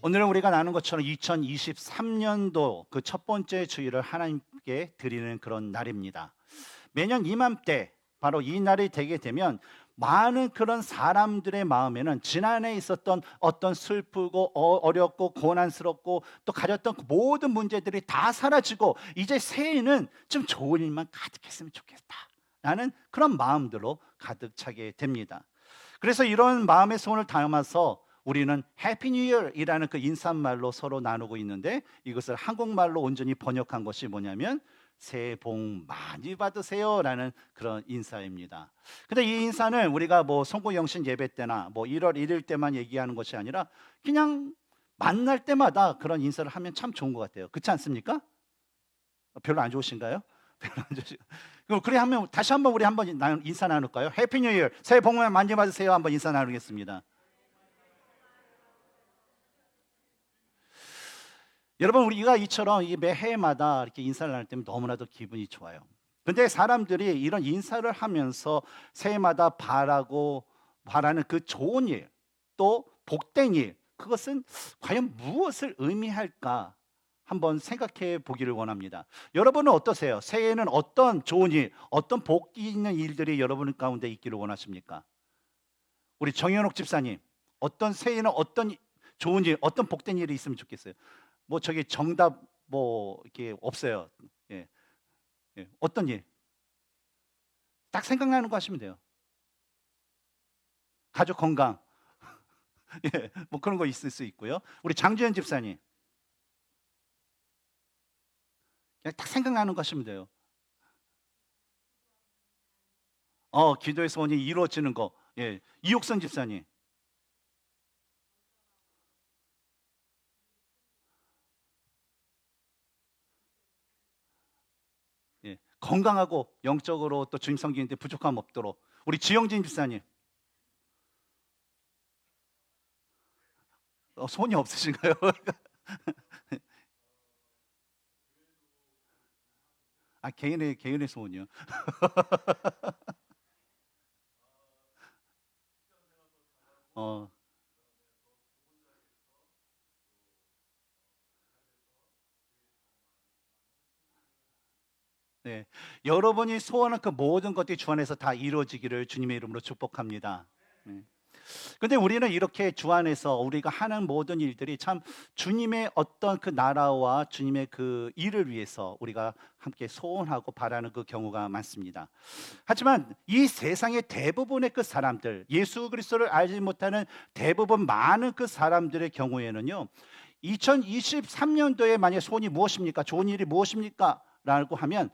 오늘은 우리가 나눈 것처럼 2023년도 그 첫 번째 주일을 하나님께 드리는 그런 날입니다. 매년 이맘때 바로 이 날이 되게 되면 많은 그런 사람들의 마음에는 지난해 있었던 어떤 슬프고 어렵고 고난스럽고 또 가졌던 그 모든 문제들이 다 사라지고 이제 새해에는 좀 좋은 일만 가득했으면 좋겠다 라는 그런 마음들로 가득 차게 됩니다. 그래서 이런 마음의 소원을 담아서 우리는 해피 뉴 이어이라는 그 인사말로 서로 나누고 있는데, 이것을 한국말로 온전히 번역한 것이 뭐냐면 새해 복 많이 받으세요라는 그런 인사입니다. 근데 이 인사는 우리가 뭐 송구영신 예배 때나 뭐 1월 1일 때만 얘기하는 것이 아니라 그냥 만날 때마다 그런 인사를 하면 참 좋은 것 같아요. 그렇지 않습니까? 별로 안 좋으신가요? 별로 안 좋으시. 그래 하면 다시 한번 우리 한번 인사 나눌까요? 해피 뉴 이어, 새해 복 많이 받으세요. 한번 인사 나누겠습니다. 여러분, 우리가 이처럼 매 해마다 이렇게 인사를 나눌 때면 너무나도 기분이 좋아요. 근데 사람들이 이런 인사를 하면서 새해마다 바라는 그 좋은 일, 또 복된 일, 그것은 과연 무엇을 의미할까 한번 생각해 보기를 원합니다. 여러분은 어떠세요? 새해에는 어떤 좋은 일, 어떤 복이 있는 일들이 여러분 가운데 있기를 원하십니까? 우리 정현옥 집사님, 어떤 새해에는 어떤 좋은 일, 어떤 복된 일이 있으면 좋겠어요? 뭐 저기 정답 뭐 이렇게 없어요. 예. 예. 어떤 일? 딱 생각나는 거 하시면 돼요. 가족 건강. 예. 뭐 그런 거 있을 수 있고요. 우리 장주현 집사님. 그냥 딱 생각나는 거 하시면 돼요. 기도의 소원이 이루어지는 거. 예. 이옥선 집사님. 예. 건강하고 영적으로 또 주님 섬기는데 부족함 없도록. 우리 지영진 집사님. 소원이 없으신가요? 개인의 소원이요. 어, 네. 여러분이 소원한 그 모든 것들이 주 안에서 다 이루어지기를 주님의 이름으로 축복합니다. 네. 근데 우리는 이렇게 주 안에서 우리가 하는 모든 일들이 참 주님의 어떤 그 나라와 주님의 그 일을 위해서 우리가 함께 소원하고 바라는 그 경우가 많습니다. 하지만 이 세상의 대부분의 그 사람들, 예수 그리스도를 알지 못하는 대부분 많은 그 사람들의 경우에는요, 2023년도에 만약 소원이 무엇입니까? 좋은 일이 무엇입니까? 라고 하면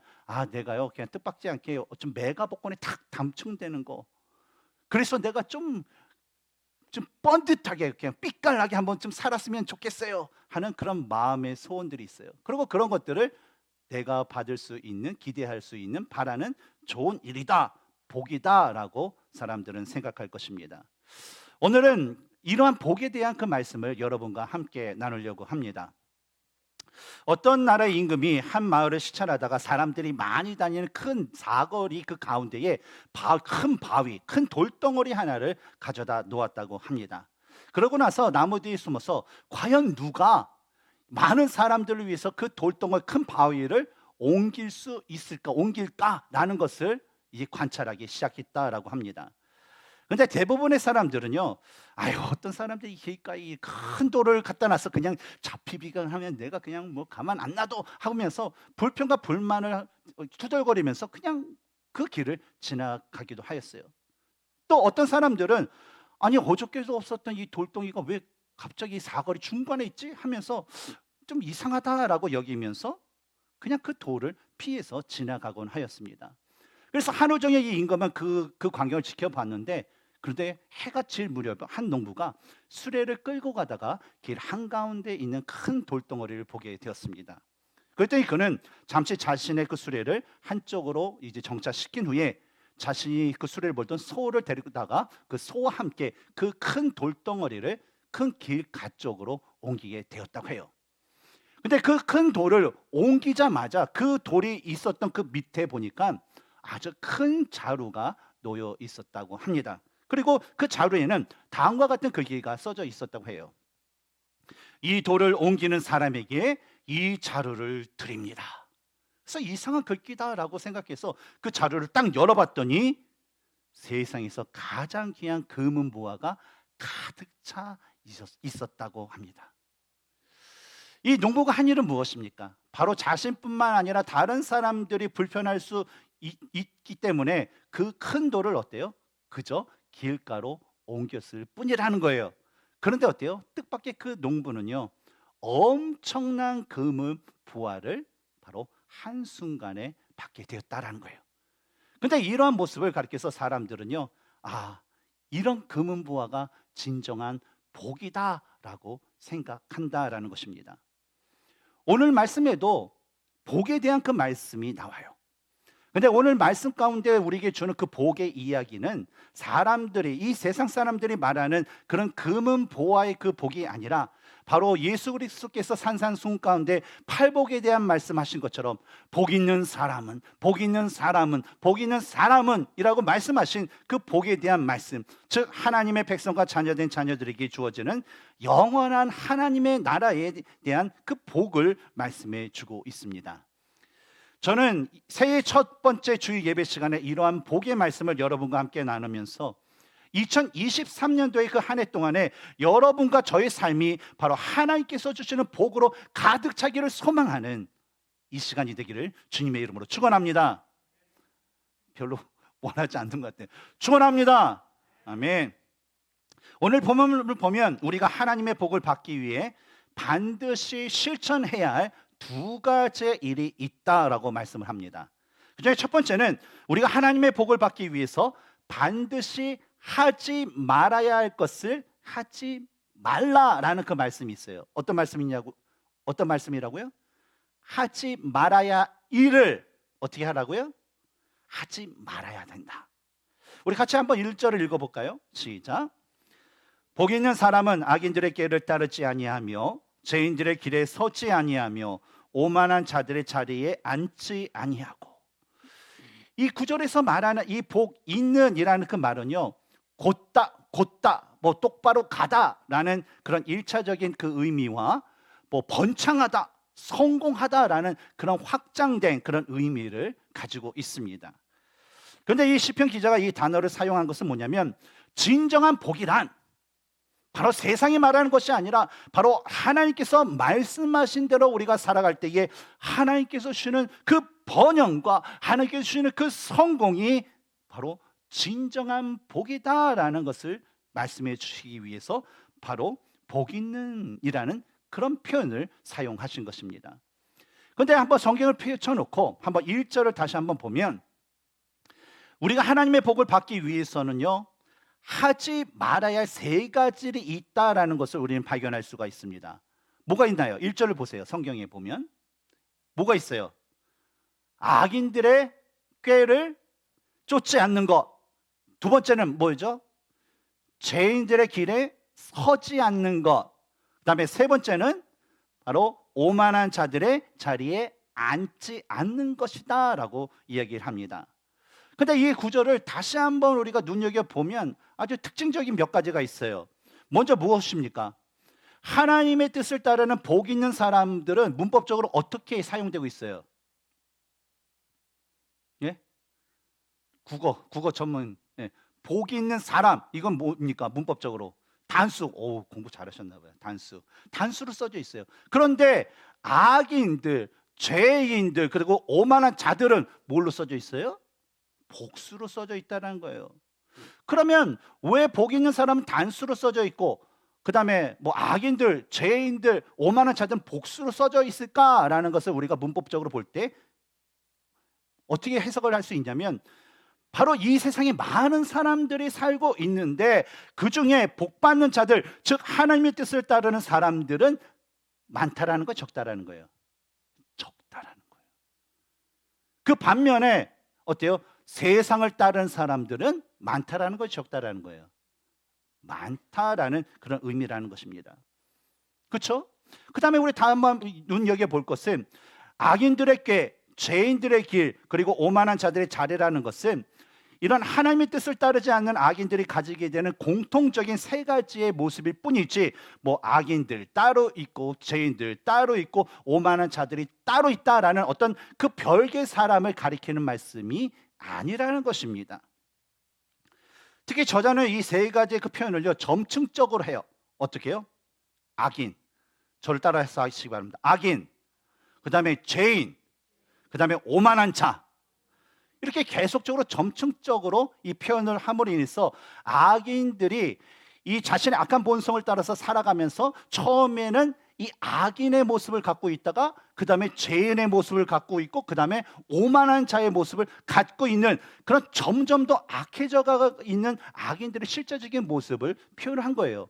내가요 그냥 뜻밖지 않게 좀 메가복권에 탁 당첨되는 거, 그래서 내가 좀 번듯하게 그냥 삐깔나게 한번 좀 살았으면 좋겠어요 하는 그런 마음의 소원들이 있어요. 그리고 그런 것들을 내가 받을 수 있는, 기대할 수 있는, 바라는 좋은 일이다, 복이다라고 사람들은 생각할 것입니다. 오늘은 이러한 복에 대한 그 말씀을 여러분과 함께 나누려고 합니다. 어떤 나라의 임금이 한 마을을 시찰하다가 사람들이 많이 다니는 큰 사거리 그 가운데에 큰 바위, 큰 돌덩어리 하나를 가져다 놓았다고 합니다. 그러고 나서 나무 뒤에 숨어서 과연 누가 많은 사람들을 위해서 그 돌덩어리 큰 바위를 옮길 수 있을까, 옮길까라는 것을 이제 관찰하기 시작했다라고 합니다. 근데 대부분의 사람들은요, 어떤 사람들이 길가에 큰 돌을 갖다 놔서 그냥 잡히비강하면 내가 그냥 뭐 가만 안 놔도 하면서 불평과 불만을 투덜거리면서 그냥 그 길을 지나가기도 하였어요. 또 어떤 사람들은 어저께도 없었던 이 돌덩이가 왜 갑자기 사거리 중간에 있지 하면서 좀 이상하다라고 여기면서 그냥 그 돌을 피해서 지나가곤 하였습니다. 그래서 하루 종일 이 임금은 그 광경을 지켜봤는데, 그런데 해가 질 무렵 한 농부가 수레를 끌고 가다가 길 한가운데 있는 큰 돌덩어리를 보게 되었습니다. 그랬더니 그는 잠시 자신의 그 수레를 한쪽으로 이제 정차시킨 후에 자신이 그 수레를 몰던 소를 데리다가 그 소와 함께 그 큰 돌덩어리를 큰 길가 쪽으로 옮기게 되었다고 해요. 근데 그 큰 돌을 옮기자마자 그 돌이 있었던 그 밑에 보니까 아주 큰 자루가 놓여 있었다고 합니다. 그리고 그 자루에는 다음과 같은 글귀가 써져 있었다고 해요. 이 돌을 옮기는 사람에게 이 자루를 드립니다. 그래서 이상한 글귀다라고 생각해서 그 자루를 딱 열어봤더니 세상에서 가장 귀한 금은보화가 가득 차 있었다고 합니다. 이 농부가 한 일은 무엇입니까? 바로 자신뿐만 아니라 다른 사람들이 불편할 수 있기 때문에 그 큰 돌을 어때요? 그저 길가로 옮겼을 뿐이라는 거예요. 그런데 어때요? 뜻밖의 그 농부는요, 엄청난 금은 부활을 바로 한순간에 받게 되었다라는 거예요. 근데 이러한 모습을 가리켜서 사람들은요, 아, 이런 금은 부활가 진정한 복이다라고 생각한다라는 것입니다. 오늘 말씀에도 복에 대한 그 말씀이 나와요. 근데 오늘 말씀 가운데 우리에게 주는 그 복의 이야기는 사람들이, 이 세상 사람들이 말하는 그런 금은 보화의 그 복이 아니라 바로 예수 그리스도께서 산산수훈 가운데 팔복에 대한 말씀하신 것처럼 복 있는 사람은, 복 있는 사람은, 복 있는 사람은 이라고 말씀하신 그 복에 대한 말씀, 즉 하나님의 백성과 자녀된 자녀들에게 주어지는 영원한 하나님의 나라에 대한 그 복을 말씀해 주고 있습니다. 저는 새해 첫 번째 주일 예배 시간에 이러한 복의 말씀을 여러분과 함께 나누면서 2023년도의 그 한 해 동안에 여러분과 저의 삶이 바로 하나님께서 주시는 복으로 가득 차기를 소망하는 이 시간이 되기를 주님의 이름으로 축원합니다. 별로 원하지 않는 것 같아요. 축원합니다. 아멘. 오늘 본문을 보면 우리가 하나님의 복을 받기 위해 반드시 실천해야 할 두 가지의 일이 있다라고 말씀을 합니다. 그중에 첫 번째는 우리가 하나님의 복을 받기 위해서 반드시 하지 말아야 할 것을 하지 말라라는 그 말씀이 있어요. 어떤 말씀이라고요? 하지 말아야 일을 어떻게 하라고요? 하지 말아야 된다. 우리 같이 한번 1절을 읽어볼까요? 시작. 복 있는 사람은 악인들의 길을 따르지 아니하며 죄인들의 길에 서지 아니하며 오만한 자들의 자리에 앉지 아니하고. 이 구절에서 말하는 이 복 있는이라는 그 말은요, 곧다, 뭐 똑바로 가다라는 그런 일차적인 그 의미와 뭐 번창하다, 성공하다라는 그런 확장된 그런 의미를 가지고 있습니다. 그런데 이 시편 기자가 이 단어를 사용한 것은 뭐냐면, 진정한 복이란 바로 세상이 말하는 것이 아니라 바로 하나님께서 말씀하신 대로 우리가 살아갈 때에 하나님께서 주시는 그 번영과 하나님께서 주시는 그 성공이 바로 진정한 복이다라는 것을 말씀해 주시기 위해서 바로 복 있는이라는 그런 표현을 사용하신 것입니다. 그런데 한번 성경을 펼쳐놓고 한번 1절을 다시 한번 보면, 우리가 하나님의 복을 받기 위해서는요, 하지 말아야 할 세 가지가 있다라는 것을 우리는 발견할 수가 있습니다. 뭐가 있나요? 1절을 보세요. 성경에 보면 뭐가 있어요? 악인들의 꾀를 쫓지 않는 것. 두 번째는 뭐죠? 죄인들의 길에 서지 않는 것. 그다음에 세 번째는 바로 오만한 자들의 자리에 앉지 않는 것이다 라고 이야기를 합니다. 근데 이 구절을 다시 한번 우리가 눈여겨보면 아주 특징적인 몇 가지가 있어요. 먼저 무엇입니까? 하나님의 뜻을 따르는 복 있는 사람들은 문법적으로 어떻게 사용되고 있어요? 예? 국어 전문. 예. 복 있는 사람, 이건 뭡니까? 문법적으로 단수. 오, 공부 잘하셨나 봐요. 단수로 써져 있어요. 그런데 악인들, 죄인들, 그리고 오만한 자들은 뭘로 써져 있어요? 복수로 써져 있다는 거예요. 그러면 왜 복 있는 사람은 단수로 써져 있고 그 다음에 뭐 악인들, 죄인들, 오만한 자들은 복수로 써져 있을까라는 것을 우리가 문법적으로 볼 때 어떻게 해석을 할 수 있냐면, 바로 이 세상에 많은 사람들이 살고 있는데 그 중에 복 받는 자들, 즉 하나님의 뜻을 따르는 사람들은 많다라는 거, 적다라는 거예요. 적다라는 거예요. 그 반면에 어때요? 세상을 따르는 사람들은 많다라는 거, 적다라는 거예요. 많다라는 그런 의미라는 것입니다. 그렇죠? 그 다음에 우리 다음 눈여겨볼 것은 악인들의 꾀, 죄인들의 길, 그리고 오만한 자들의 자리라는 것은 이런 하나님의 뜻을 따르지 않는 악인들이 가지게 되는 공통적인 세 가지의 모습일 뿐이지, 뭐 악인들 따로 있고 죄인들 따로 있고 오만한 자들이 따로 있다라는 어떤 그 별개의 사람을 가리키는 말씀이 아니라는 것입니다. 특히 저자는 이 세 가지의 그 표현을요 점층적으로 해요. 어떻게 해요? 악인, 저를 따라해서 하시기 바랍니다. 악인, 그 다음에 죄인, 그 다음에 오만한 자, 이렇게 계속적으로 점층적으로 이 표현을 함으로 인해서 악인들이 이 자신의 악한 본성을 따라서 살아가면서 처음에는 이 악인의 모습을 갖고 있다가 그 다음에 죄인의 모습을 갖고 있고 그 다음에 오만한 자의 모습을 갖고 있는 그런 점점 더 악해져가 있는 악인들의 실제적인 모습을 표현한 거예요.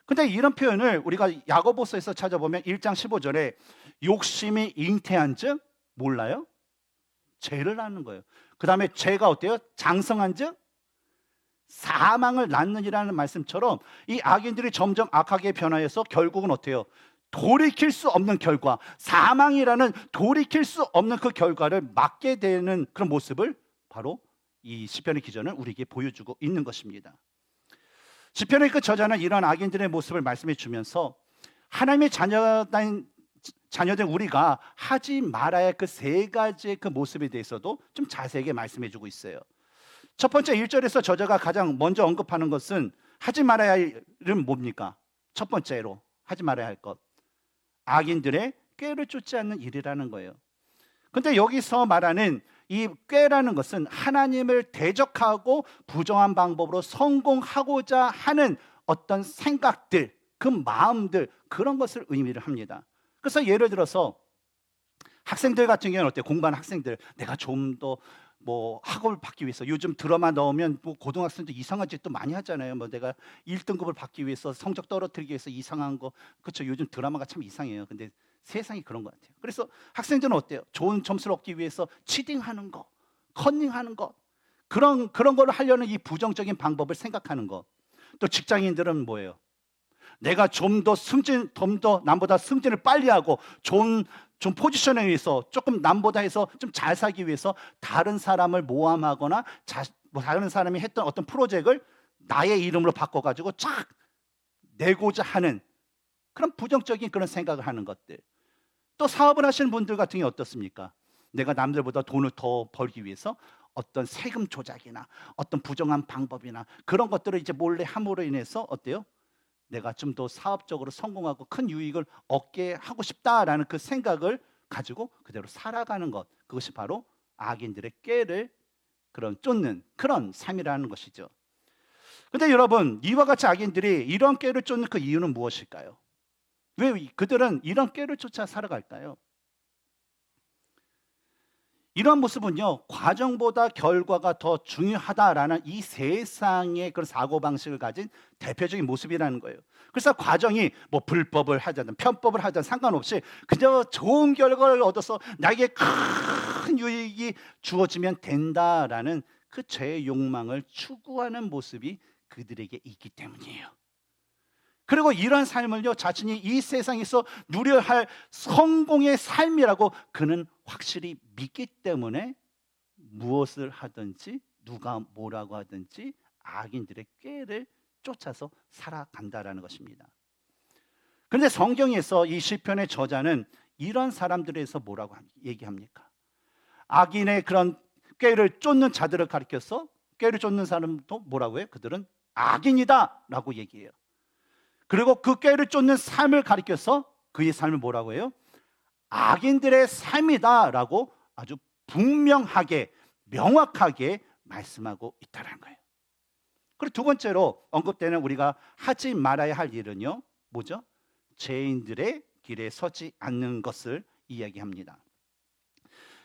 근데 이런 표현을 우리가 야고보서에서 찾아보면 1장 15절에 욕심이 잉태한 즉 몰라요? 죄를 낳는 거예요. 그 다음에 죄가 어때요? 장성한 즉 사망을 낳느니라는 말씀처럼 이 악인들이 점점 악하게 변화해서 결국은 어때요? 돌이킬 수 없는 결과, 사망이라는 돌이킬 수 없는 그 결과를 맞게 되는 그런 모습을 바로 이 시편의 기전은 우리에게 보여주고 있는 것입니다. 시편의 그 저자는 이런 악인들의 모습을 말씀해 주면서 하나님의 자녀된 우리가 하지 말아야 할 그 세 가지의 그 모습에 대해서도 좀 자세하게 말씀해 주고 있어요. 첫 번째 1절에서 저자가 가장 먼저 언급하는 것은 하지 말아야 할 일은 뭡니까? 첫 번째로 하지 말아야 할 것, 악인들의 꾀를 쫓지 않는 일이라는 거예요. 근데 여기서 말하는 이 꾀라는 것은 하나님을 대적하고 부정한 방법으로 성공하고자 하는 어떤 생각들, 그 마음들, 그런 것을 의미를 합니다. 그래서 예를 들어서 학생들 같은 경우는 어때요? 공부하는 학생들, 내가 좀 더 뭐 학업을 받기 위해서, 요즘 드라마 넣으면 뭐 고등학생도 이상한 짓도 많이 하잖아요. 뭐 내가 1등급을 받기 위해서 성적 떨어뜨리기 위해서 이상한 거, 그렇죠? 요즘 드라마가 참 이상해요. 근데 세상이 그런 것 같아요. 그래서 학생들은 어때요? 좋은 점수를 얻기 위해서 치팅하는 거, 컨닝하는 거, 그런 거를 하려는 이 부정적인 방법을 생각하는 거. 또 직장인들은 뭐예요? 내가 좀 더 남보다 승진을 빨리 하고 좋은 포지션에 의해서 조금 남보다 해서 좀 잘 살기 위해서 다른 사람을 모함하거나 다른 사람이 했던 어떤 프로젝트를 나의 이름으로 바꿔가지고 쫙 내고자 하는 그런 부정적인 그런 생각을 하는 것들. 또 사업을 하시는 분들 같은 경우 어떻습니까? 내가 남들보다 돈을 더 벌기 위해서 어떤 세금 조작이나 어떤 부정한 방법이나 그런 것들을 이제 몰래 함으로 인해서 어때요? 내가 좀 더 사업적으로 성공하고 큰 유익을 얻게 하고 싶다라는 그 생각을 가지고 그대로 살아가는 것, 그것이 바로 악인들의 꾀를 그런 쫓는 그런 삶이라는 것이죠. 근데 여러분, 이와 같이 악인들이 이런 꾀를 쫓는 그 이유는 무엇일까요? 왜 그들은 이런 꾀를 쫓아 살아갈까요? 이런 모습은요, 과정보다 결과가 더 중요하다라는 이 세상의 그런 사고방식을 가진 대표적인 모습이라는 거예요. 그래서 과정이 뭐 불법을 하든 편법을 하든 상관없이 그저 좋은 결과를 얻어서 나에게 큰 유익이 주어지면 된다라는 그 죄의 욕망을 추구하는 모습이 그들에게 있기 때문이에요. 그리고 이런 삶을요, 자신이 이 세상에서 누려야 할 성공의 삶이라고 그는 확실히 믿기 때문에 무엇을 하든지 누가 뭐라고 하든지 악인들의 꾀를 쫓아서 살아간다라는 것입니다. 그런데 성경에서 이 시편의 저자는 이런 사람들에서 뭐라고 얘기합니까? 악인의 그런 꾀를 쫓는 자들을 가리켜서 꾀를 쫓는 사람도 뭐라고 해요? 그들은 악인이다 라고 얘기해요. 그리고 그 꾀를 쫓는 삶을 가리켜서 그의 삶을 뭐라고 해요? 악인들의 삶이다라고 아주 분명하게 명확하게 말씀하고 있다는 거예요. 그리고 두 번째로 언급되는 우리가 하지 말아야 할 일은요, 뭐죠? 죄인들의 길에 서지 않는 것을 이야기합니다.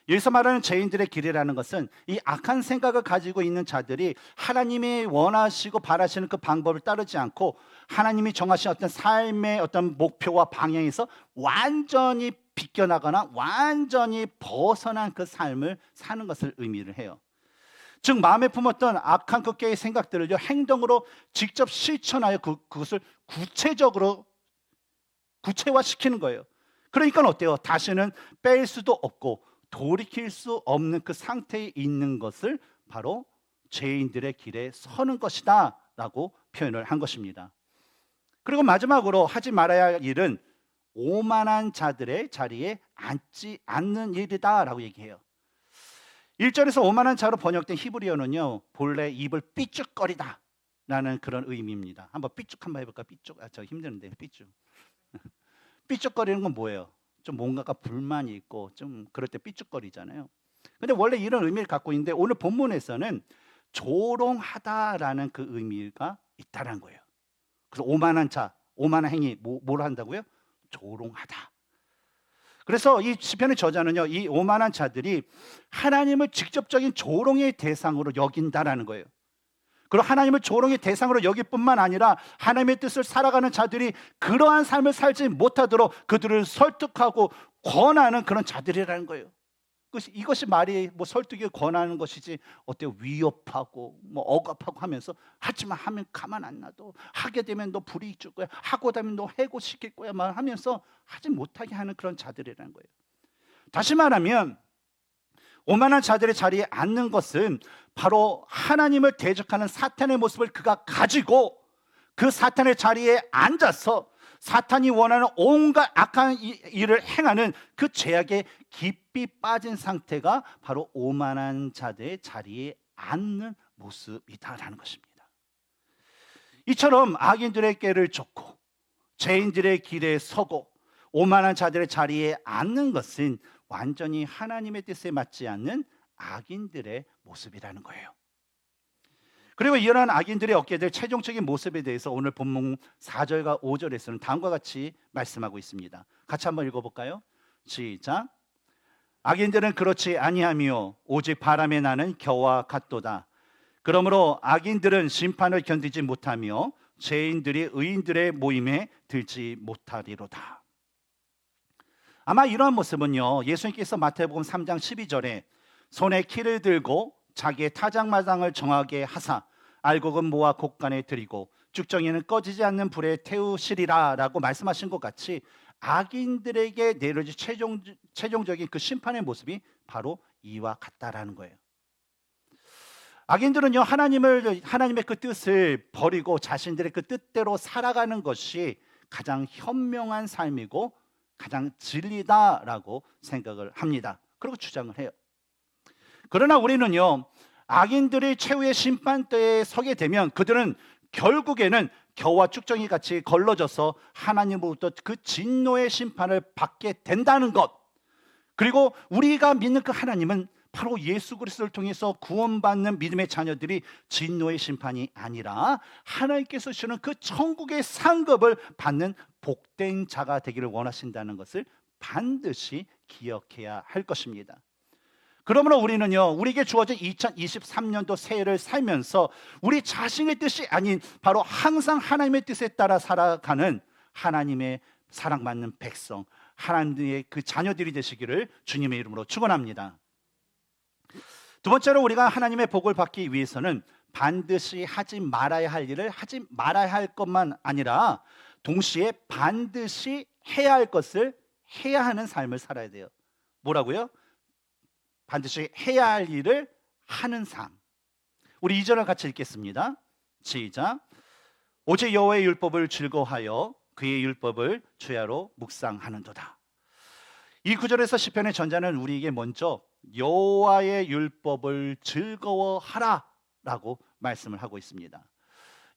여기서 말하는 죄인들의 길이라는 것은 이 악한 생각을 가지고 있는 자들이 하나님이 원하시고 바라시는 그 방법을 따르지 않고 하나님이 정하신 어떤 삶의 어떤 목표와 방향에서 완전히 비껴나거나 완전히 벗어난 그 삶을 사는 것을 의미를 해요. 즉 마음에 품었던 악한 그 꾀의 생각들을 행동으로 직접 실천하여 그것을 구체화시키는 거예요. 그러니까 어때요? 다시는 뺄 수도 없고 돌이킬 수 없는 그 상태에 있는 것을 바로 죄인들의 길에 서는 것이다 라고 표현을 한 것입니다. 그리고 마지막으로 하지 말아야 할 일은 오만한 자들의 자리에 앉지 않는 일이다 라고 얘기해요. 1절에서 오만한 자로 번역된 히브리어는요, 본래 입을 삐죽거리다 라는 그런 의미입니다. 한번 삐죽 한번 해볼까? 삐죽. 저 힘드는데 삐죽. 삐죽거리는 건 뭐예요? 좀 뭔가가 불만이 있고 좀 그럴 때 삐죽거리잖아요. 근데 원래 이런 의미를 갖고 있는데 오늘 본문에서는 조롱하다라는 그 의미가 있다는 거예요. 그래서 오만한 자, 오만한 행위, 뭘 한다고요? 조롱하다. 그래서 이 시편의 저자는요, 이 오만한 자들이 하나님을 직접적인 조롱의 대상으로 여긴다라는 거예요. 그리고 하나님을 조롱의 대상으로 여길 뿐만 아니라 하나님의 뜻을 살아가는 자들이 그러한 삶을 살지 못하도록 그들을 설득하고 권하는 그런 자들이라는 거예요. 이것이 말이 뭐 설득에 권하는 것이지 어때요? 위협하고 뭐 억압하고 하면서 하지만 하면 가만 안 놔도 하게 되면 너 불이익 줄 거야, 하고 나면 너 해고시킬 거야 막 하면서 하지 못하게 하는 그런 자들이라는 거예요. 다시 말하면 오만한 자들의 자리에 앉는 것은 바로 하나님을 대적하는 사탄의 모습을 그가 가지고 그 사탄의 자리에 앉아서 사탄이 원하는 온갖 악한 일을 행하는 그 죄악에 깊이 빠진 상태가 바로 오만한 자들의 자리에 앉는 모습이다라는 것입니다. 이처럼 악인들의 꾀를 쫓고 죄인들의 길에 서고 오만한 자들의 자리에 앉는 것은 완전히 하나님의 뜻에 맞지 않는 악인들의 모습이라는 거예요. 그리고 이러한 악인들이 얻게 될 최종적인 모습에 대해서 오늘 본문 4절과 5절에서는 다음과 같이 말씀하고 있습니다. 같이 한번 읽어볼까요? 시작. 악인들은 그렇지 아니하며 오직 바람에 나는 겨와 같도다. 그러므로 악인들은 심판을 견디지 못하며 죄인들이 의인들의 모임에 들지 못하리로다. 아마 이러한 모습은요, 예수님께서 마태복음 3장 12절에 손에 키를 들고 자기의 타작마당을 정하게 하사 알곡은 모아 곡간에 들이고 죽정이는 꺼지지 않는 불에 태우시리라 라고 말씀하신 것 같이 악인들에게 내려질 최종적인 그 심판의 모습이 바로 이와 같다라는 거예요. 악인들은요, 하나님의 그 뜻을 버리고 자신들의 그 뜻대로 살아가는 것이 가장 현명한 삶이고 가장 진리다라고 생각을 합니다. 그리고 주장을 해요. 그러나 우리는요, 악인들이 최후의 심판대에 서게 되면 그들은 결국에는 겨와 쭉정이 같이 걸러져서 하나님으로부터 그 진노의 심판을 받게 된다는 것, 그리고 우리가 믿는 그 하나님은 바로 예수 그리스도를 통해서 구원받는 믿음의 자녀들이 진노의 심판이 아니라 하나님께서 주시는 그 천국의 상급을 받는 복된 자가 되기를 원하신다는 것을 반드시 기억해야 할 것입니다. 그러므로 우리는요, 우리에게 주어진 2023년도 새해를 살면서 우리 자신의 뜻이 아닌 바로 항상 하나님의 뜻에 따라 살아가는 하나님의 사랑받는 백성, 하나님의 그 자녀들이 되시기를 주님의 이름으로 축원합니다. 두 번째로 우리가 하나님의 복을 받기 위해서는 반드시 하지 말아야 할 일을 하지 말아야 할 것만 아니라 동시에 반드시 해야 할 것을 해야 하는 삶을 살아야 돼요. 뭐라고요? 반드시 해야 할 일을 하는 삶. 우리 2절을 같이 읽겠습니다. 시작. 오직 여호와의 율법을 즐거워하여 그의 율법을 주야로 묵상하는도다. 이 구절에서 시편의 전자는 우리에게 먼저 여호와의 율법을 즐거워하라라고 말씀을 하고 있습니다.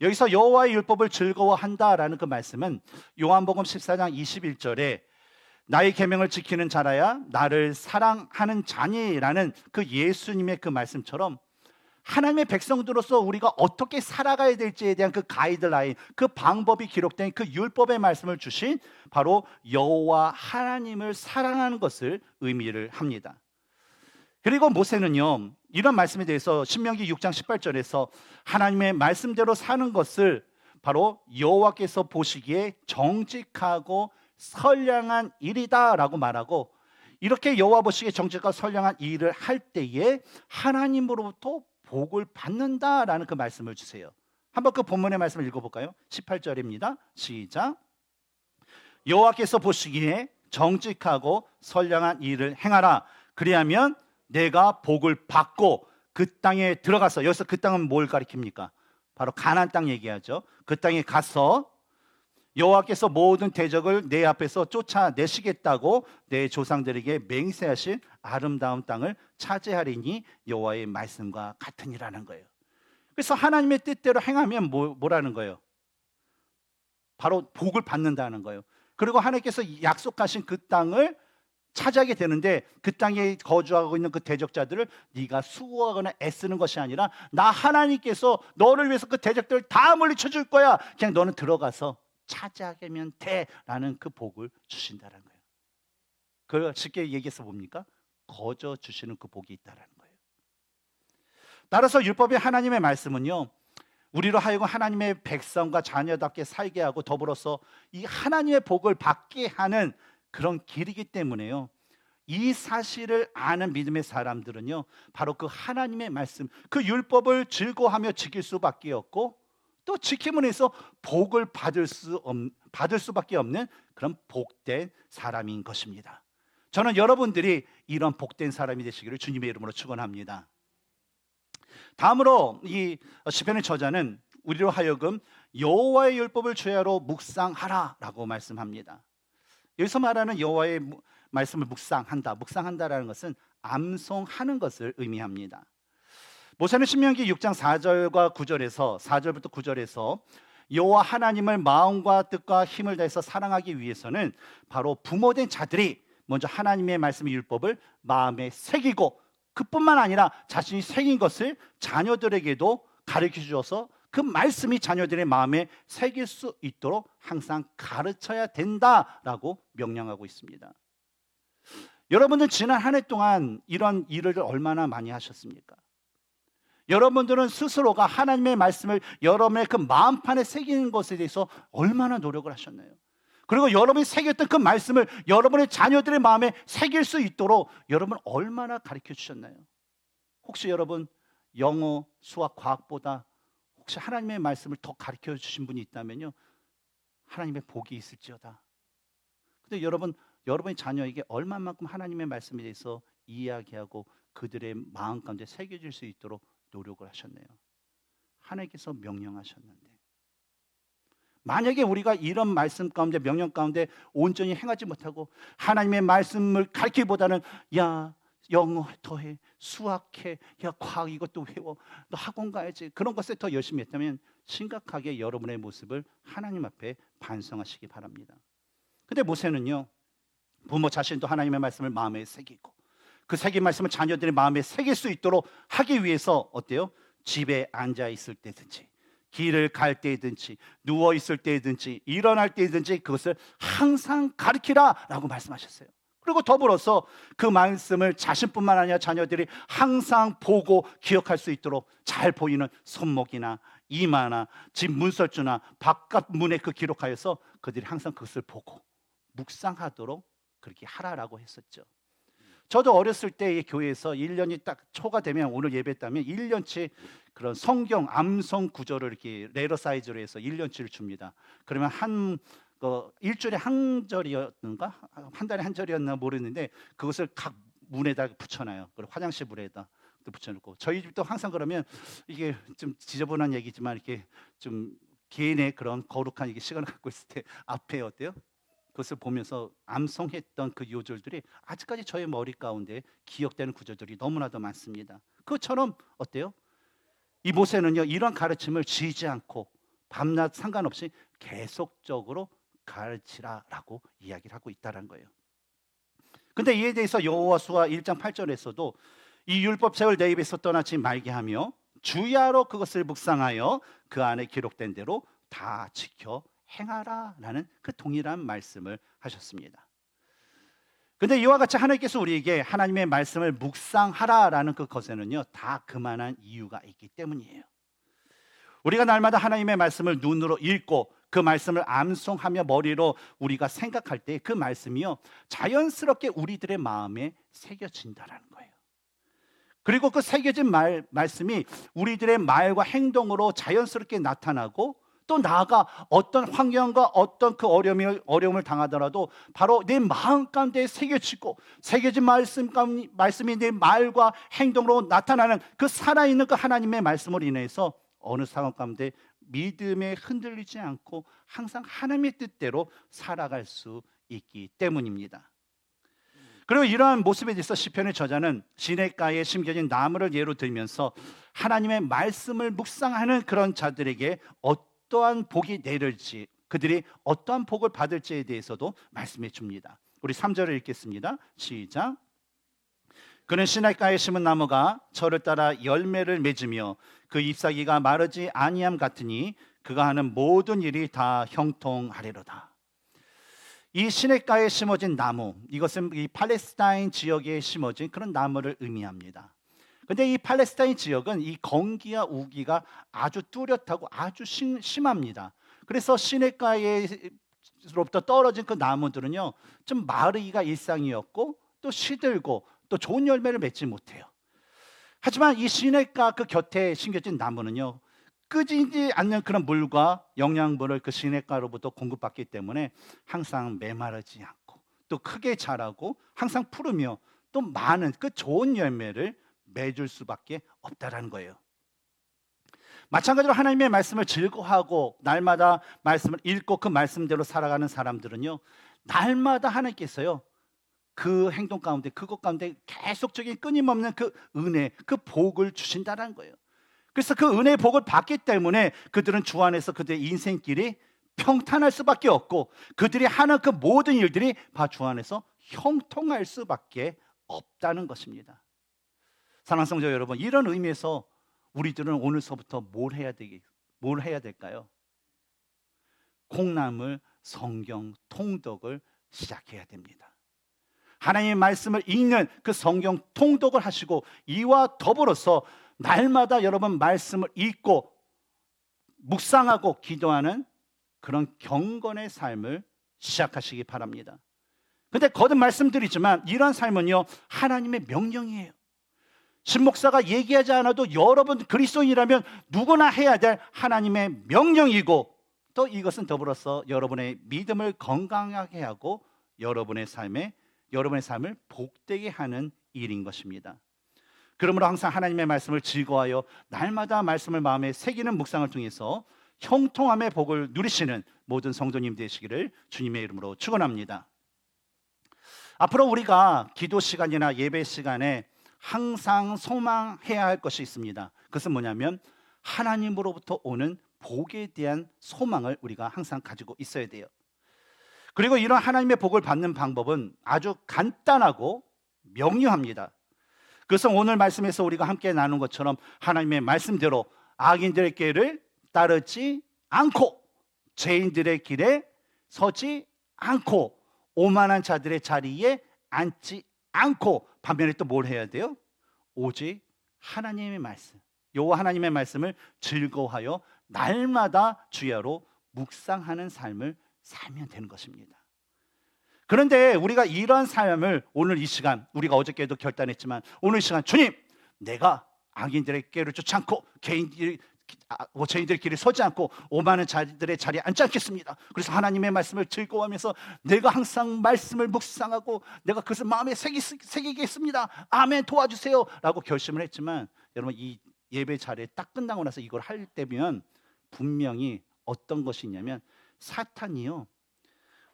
여기서 여호와의 율법을 즐거워한다라는 그 말씀은 요한복음 14장 21절에 나의 계명을 지키는 자라야 나를 사랑하는 자니라는 그 예수님의 그 말씀처럼 하나님의 백성들로서 우리가 어떻게 살아가야 될지에 대한 그 가이드라인, 그 방법이 기록된 그 율법의 말씀을 주신 바로 여호와 하나님을 사랑하는 것을 의미를 합니다. 그리고 모세는요, 이런 말씀에 대해서 신명기 6장 18절에서 하나님의 말씀대로 사는 것을 바로 여호와께서 보시기에 정직하고 선량한 일이다라고 말하고, 이렇게 여호와 보시기에 정직하고 선량한 일을 할 때에 하나님으로부터 복을 받는다라는 그 말씀을 주세요. 한번 그 본문의 말씀을 읽어볼까요? 18절입니다. 시작. 여호와께서 보시기에 정직하고 선량한 일을 행하라. 그리하면 내가 복을 받고 그 땅에 들어가서, 여기서 그 땅은 뭘 가리킵니까? 바로 가나안 땅 얘기하죠. 그 땅에 가서 여호와께서 모든 대적을 내 앞에서 쫓아내시겠다고 내 조상들에게 맹세하신 아름다운 땅을 차지하리니 여호와의 말씀과 같으니라는 거예요. 그래서 하나님의 뜻대로 행하면 뭐라는 거예요? 바로 복을 받는다는 거예요. 그리고 하나님께서 약속하신 그 땅을 차지하게 되는데, 그 땅에 거주하고 있는 그 대적자들을 네가 수고하거나 애쓰는 것이 아니라 나 하나님께서 너를 위해서 그 대적들을 다 물리쳐 줄 거야. 그냥 너는 들어가서 차지하게면 돼라는 그 복을 주신다는 거예요. 그걸 쉽게 얘기해서 뭡니까? 거저 주시는 그 복이 있다라는 거예요. 따라서 율법의 하나님의 말씀은요, 우리로 하여금 하나님의 백성과 자녀답게 살게 하고 더불어서 이 하나님의 복을 받게 하는 그런 길이기 때문에요, 이 사실을 아는 믿음의 사람들은요, 바로 그 하나님의 말씀, 그 율법을 즐거워하며 지킬 수밖에 없고, 또 지킴으로 해서 복을 받을 수밖에 없는 그런 복된 사람인 것입니다. 저는 여러분들이 이런 복된 사람이 되시기를 주님의 이름으로 축원합니다. 다음으로 이 시편의 저자는 우리로 하여금 여호와의 율법을 주야로 묵상하라라고 말씀합니다. 여기서 말하는 여호와의 말씀을 묵상한다라는 것은 암송하는 것을 의미합니다. 모세는 신명기 6장 4절과 9절에서 4절부터 9절에서 여호와 하나님을 마음과 뜻과 힘을 다해서 사랑하기 위해서는 바로 부모된 자들이 먼저 하나님의 말씀의 율법을 마음에 새기고, 그뿐만 아니라 자신이 새긴 것을 자녀들에게도 가르쳐 주어서 그 말씀이 자녀들의 마음에 새길 수 있도록 항상 가르쳐야 된다라고 명령하고 있습니다. 여러분들 지난 한 해 동안 이런 일을 얼마나 많이 하셨습니까? 여러분들은 스스로가 하나님의 말씀을 여러분의 그 마음판에 새기는 것에 대해서 얼마나 노력을 하셨나요? 그리고 여러분이 새겼던 그 말씀을 여러분의 자녀들의 마음에 새길 수 있도록 여러분 얼마나 가르쳐 주셨나요? 혹시 여러분 영어, 수학, 과학보다 혹시 하나님의 말씀을 더 가르쳐 주신 분이 있다면요, 하나님의 복이 있을지어다. 근데 여러분의 자녀에게 얼마만큼 하나님의 말씀에 대해서 이야기하고 그들의 마음 가운데 새겨질 수 있도록 노력을 하셨네요. 하나님께서 명령하셨는데, 만약에 우리가 이런 말씀 가운데, 명령 가운데 온전히 행하지 못하고 하나님의 말씀을 가르치기보다는 야 영어 더해, 수학해, 야 과학 이것도 외워, 너 학원 가야지, 그런 것에 더 열심히 했다면 심각하게 여러분의 모습을 하나님 앞에 반성하시기 바랍니다. 근데 모세는요, 부모 자신도 하나님의 말씀을 마음에 새기고 그 새긴 말씀을 자녀들의 마음에 새길 수 있도록 하기 위해서 어때요? 집에 앉아 있을 때든지, 길을 갈 때든지, 누워 있을 때든지, 일어날 때든지 그것을 항상 가르치라라고 말씀하셨어요. 그리고 더불어서 그 말씀을 자신뿐만 아니라 자녀들이 항상 보고 기억할 수 있도록 잘 보이는 손목이나 이마나 집 문설주나 바깥 문에 그 기록하여서 그들이 항상 그것을 보고 묵상하도록 그렇게 하라라고 했었죠. 저도 어렸을 때 교회에서 1년이 딱 초가 되면, 오늘 예배했다면 1년치 그런 성경 암송 구절을 이렇게 레러 사이즈로 해서 1년치를 줍니다. 그러면 일주일에 한 절이었는가, 한 달에 한 절이었나 모르는데 그것을 각 문에다 붙여놔요. 그리고 화장실 문에다 붙여놓고, 저희 집도 항상 그러면 이게 좀 지저분한 얘기지만 이렇게 좀 개인의 그런 거룩한 이게 시간을 갖고 있을 때 앞에 어때요? 그것을 보면서 암송했던 그 요절들이 아직까지 저의 머리 가운데 기억되는 구절들이 너무나도 많습니다. 그것처럼 어때요? 이 모세는요, 이런 가르침을 지지 않고 밤낮 상관없이 계속적으로 가르치라라고 이야기를 하고 있다는 거예요. 근데 이에 대해서 여호수아 1장 8절에서도 이 율법책을 내 입에서 떠나지 말게 하며 주야로 그것을 묵상하여 그 안에 기록된 대로 다 지켜 행하라라는 그 동일한 말씀을 하셨습니다. 근데 이와 같이 하나님께서 우리에게 하나님의 말씀을 묵상하라라는 그것에는요, 다 그만한 이유가 있기 때문이에요. 우리가 날마다 하나님의 말씀을 눈으로 읽고 그 말씀을 암송하며 머리로 우리가 생각할 때 그 말씀이요, 자연스럽게 우리들의 마음에 새겨진다라는 거예요. 그리고 그 새겨진 말씀이 우리들의 말과 행동으로 자연스럽게 나타나고, 또 나아가 어떤 환경과 어떤 그 어려움을 당하더라도 바로 내 마음 가운데 새겨진 말씀이 내 말과 행동으로 나타나는 그 살아있는 그 하나님의 말씀으로 인해서 어느 상황 가운데 믿음에 흔들리지 않고 항상 하나님의 뜻대로 살아갈 수 있기 때문입니다. 그리고 이러한 모습에 대해서 시편의 저자는 시냇가에 심겨진 나무를 예로 들면서 하나님의 말씀을 묵상하는 그런 자들에게 어떠한 복이 내릴지, 그들이 어떠한 복을 받을지에 대해서도 말씀해 줍니다. 우리 3절을 읽겠습니다. 시작. 그는 시냇가에 심은 나무가 철을 따라 열매를 맺으며 그 잎사귀가 마르지 아니함 같으니 그가 하는 모든 일이 다 형통하리로다. 이 시냇가에 심어진 나무, 이것은 이 팔레스타인 지역에 심어진 그런 나무를 의미합니다. 근데 이 팔레스타인 지역은 이 건기와 우기가 아주 뚜렷하고 아주 심합니다. 그래서 시냇가에로부터 떨어진 그 나무들은요, 좀 마르기가 일상이었고 또 시들고 또 좋은 열매를 맺지 못해요. 하지만 이 시냇가 그 곁에 심겨진 나무는요, 끄지지 않는 그런 물과 영양분을 그 시냇가로부터 공급받기 때문에 항상 메마르지 않고 또 크게 자라고 항상 푸르며 또 많은 그 좋은 열매를 맺을 수밖에 없다라는 거예요. 마찬가지로 하나님의 말씀을 즐거워하고 날마다 말씀을 읽고 그 말씀대로 살아가는 사람들은요, 날마다 하나님께서요, 그 행동 가운데, 그것 가운데 계속적인 끊임없는 그 은혜, 그 복을 주신다는 거예요. 그래서 그 은혜의 복을 받기 때문에 그들은 주 안에서 그들의 인생길이 평탄할 수밖에 없고 그들이 하는 그 모든 일들이 다 주 안에서 형통할 수밖에 없다는 것입니다. 사랑하는 성도 여러분, 이런 의미에서 우리들은 오늘서부터 뭘 해야 될까요? 콩나물 성경 통독을 시작해야 됩니다. 하나님의 말씀을 읽는 그 성경 통독을 하시고 이와 더불어서 날마다 여러분 말씀을 읽고 묵상하고 기도하는 그런 경건의 삶을 시작하시기 바랍니다. 근데 거듭 말씀드리지만 이런 삶은요, 하나님의 명령이에요. 신목사가 얘기하지 않아도 여러분 그리스도인이라면 누구나 해야 될 하나님의 명령이고 또 이것은 더불어서 여러분의 믿음을 건강하게 하고 여러분의 삶을 복되게 하는 일인 것입니다. 그러므로 항상 하나님의 말씀을 즐거워하여 날마다 말씀을 마음에 새기는 묵상을 통해서 형통함의 복을 누리시는 모든 성도님 되시기를 주님의 이름으로 축원합니다. 앞으로 우리가 기도 시간이나 예배 시간에 항상 소망해야 할 것이 있습니다. 그것은 뭐냐면 하나님으로부터 오는 복에 대한 소망을 우리가 항상 가지고 있어야 돼요. 그리고 이런 하나님의 복을 받는 방법은 아주 간단하고 명료합니다. 그래서 오늘 말씀에서 우리가 함께 나눈 것처럼 하나님의 말씀대로 악인들의 길을 따르지 않고 죄인들의 길에 서지 않고 오만한 자들의 자리에 앉지 않고 반면에 또 뭘 해야 돼요? 오직 하나님의 말씀, 여호와 하나님의 말씀을 즐거워하여 날마다 주야로 묵상하는 삶을 살면 되는 것입니다. 그런데 우리가 이러한 삶을 오늘 이 시간, 우리가 어저께도 결단했지만 오늘 이 시간, 주님, 내가 악인들의 길을 쫓지 않고 죄인들의 길에 서지 않고 오만한 자들의 자리에 앉지 않겠습니다. 그래서 하나님의 말씀을 즐거워하면서 내가 항상 말씀을 묵상하고 내가 그것을 마음에 새기겠습니다. 아멘, 도와주세요 라고 결심을 했지만 여러분, 이 예배 자리에 딱 끝나고 나서 이걸 할 때면 분명히 어떤 것이 있냐면 사탄이요,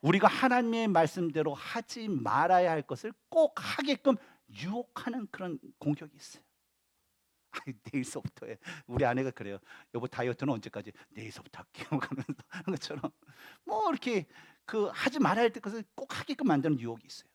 우리가 하나님의 말씀대로 하지 말아야 할 것을 꼭 하게끔 유혹하는 그런 공격이 있어요. 내일서부터 해. 우리 아내가 그래요. 여보, 다이어트는 언제까지? 내일서부터 할게요. 그러면서 하는 것처럼 뭐 이렇게 그 하지 말아야 할 것을 꼭 하게끔 만드는 유혹이 있어요.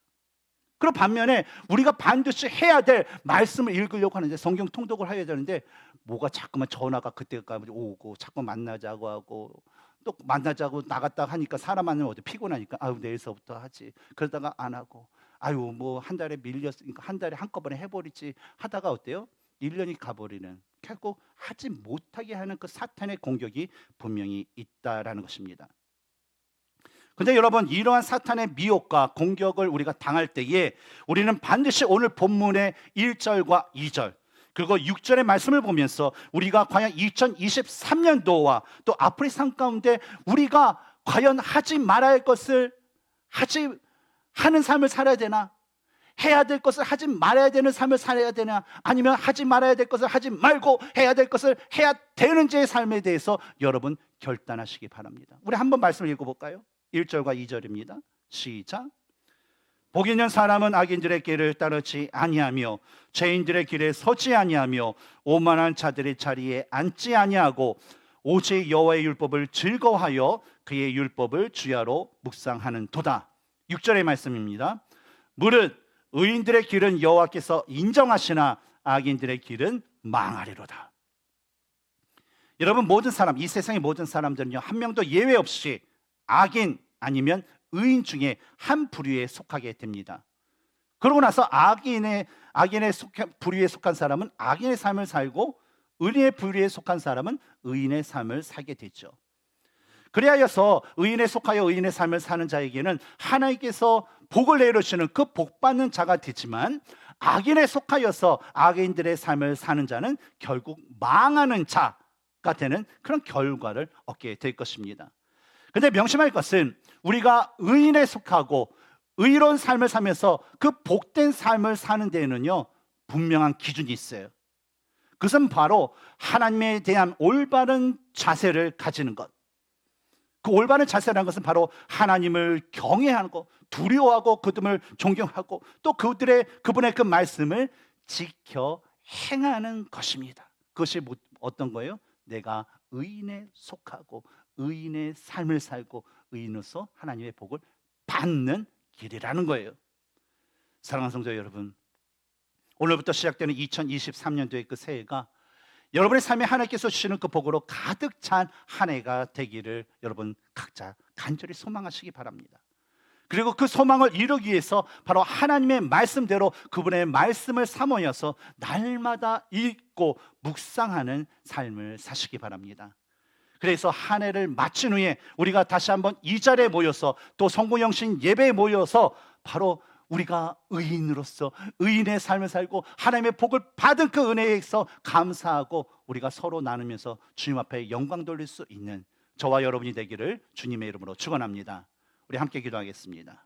그리고 반면에 우리가 반드시 해야 될 말씀을 읽으려고 하는데 성경 통독을 해야 되는데 뭐가 자꾸만 전화가 그때까지 오고 자꾸 만나자고 하고 또 만나자고 나갔다 하니까 사람 만나면 어디 피곤하니까 아유 내일서부터 하지. 그러다가 안 하고 아유 뭐 한 달에 밀렸으니까 한 달에 한꺼번에 해버리지 하다가 어때요? 1년이 가버리는, 결국 하지 못하게 하는 그 사탄의 공격이 분명히 있다라는 것입니다. 근데 여러분, 이러한 사탄의 미혹과 공격을 우리가 당할 때에 우리는 반드시 오늘 본문의 1절과 2절, 그리고 6절의 말씀을 보면서 우리가 과연 2023년도와 또 앞으로의 삶 가운데 우리가 과연 하지 말아야 할 것을 하는 삶을 살아야 되나? 해야 될 것을 하지 말아야 되는 삶을 살아야 되나? 아니면 하지 말아야 될 것을 하지 말고 해야 될 것을 해야 되는지의 삶에 대해서 여러분 결단하시기 바랍니다. 우리 한번 말씀을 읽어볼까요? 1절과 2절입니다. 시작. 복 있는 사람은 악인들의 길을 따르지 아니하며 죄인들의 길에 서지 아니하며 오만한 자들의 자리에 앉지 아니하고 오직 여호와의 율법을 즐거워하여 그의 율법을 주야로 묵상하는 도다. 6절의 말씀입니다. 무릇 의인들의 길은 여호와께서 인정하시나 악인들의 길은 망하리로다. 여러분, 모든 사람, 이 세상의 모든 사람들은요, 한 명도 예외 없이 악인 아니면 의인 중에 한 부류에 속하게 됩니다. 그러고 나서 악인의 부류에 속한 사람은 악인의 삶을 살고 의인의 부류에 속한 사람은 의인의 삶을 살게 되죠. 그리하여서 의인에 속하여 의인의 삶을 사는 자에게는 하나님께서 복을 내려주시는 그 복받는 자가 되지만, 악인에 속하여서 악인들의 삶을 사는 자는 결국 망하는 자가 되는 그런 결과를 얻게 될 것입니다. 그런데 명심할 것은 우리가 의인에 속하고 의로운 삶을 살면서 그 복된 삶을 사는 데에는요, 분명한 기준이 있어요. 그것은 바로 하나님에 대한 올바른 자세를 가지는 것. 그 올바른 자세라는 것은 바로 하나님을 경외하는 것, 두려워하고 그분을 존경하고 또 그분의 그 말씀을 지켜 행하는 것입니다. 그것이 어떤 거예요? 내가 의인에 속하고 의인의 삶을 살고 의인으로서 하나님의 복을 받는 길이라는 거예요. 사랑하는 성도 여러분, 오늘부터 시작되는 2023년도의 그 새해가 여러분의 삶에 하나님께서 주시는 그 복으로 가득 찬 한 해가 되기를 여러분 각자 간절히 소망하시기 바랍니다. 그리고 그 소망을 이루기 위해서 바로 하나님의 말씀대로 그분의 말씀을 사모여서 날마다 읽고 묵상하는 삶을 사시기 바랍니다. 그래서 한 해를 마친 후에 우리가 다시 한번 이 자리에 모여서 또 성공영신 예배에 모여서 바로 우리가 의인으로서 의인의 삶을 살고 하나님의 복을 받은 그 은혜에서 감사하고 우리가 서로 나누면서 주님 앞에 영광 돌릴 수 있는 저와 여러분이 되기를 주님의 이름으로 축원합니다. 우리 함께 기도하겠습니다.